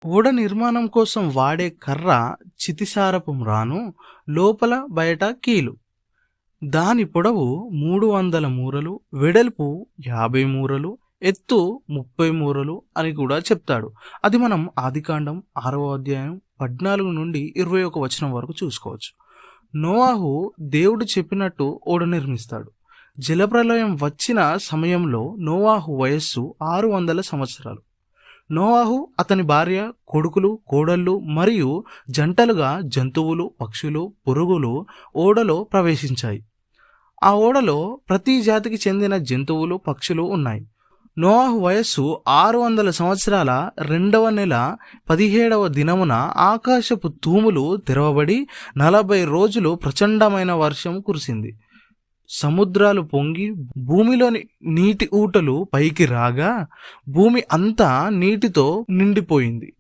ఓడ నిర్మాణం కోసం వాడే కర్ర చితిసారపు మ్రాను, లోపల బయట కీలు. దాని పొడవు 300 మూరలు, వెడల్పు 50 మూరలు, ఎత్తు 30 మూరలు అని కూడా చెప్తాడు. అది మనం ఆదికాండం 6వ అధ్యాయం 14 నుండి 21 వచనం వరకు చూసుకోవచ్చు. నోవాహు దేవుడు చెప్పినట్టు ఓడ నిర్మిస్తాడు. జలప్రలయం వచ్చిన సమయంలో నోవాహు వయస్సు 600 సంవత్సరాలు. నోవాహు, అతని భార్య, కొడుకులు, కోడళ్ళు మరియు జంటలుగా జంతువులు, పక్షులు, పురుగులు ఓడలో ప్రవేశించాయి. ఆ ఓడలో ప్రతి జాతికి చెందిన జంతువులు, పక్షులు ఉన్నాయి. నోవాహు వయస్సు 600 సంవత్సరాల 2వ నెల 17వ దినమున ఆకాశపు తూములు తెరవబడి 40 రోజులు ప్రచండమైన వర్షం కురిసింది. సముద్రాలు పొంగి భూమిలోని నీటి ఊటలు పైకి రాగా భూమి అంతా నీటితో నిండిపోయింది.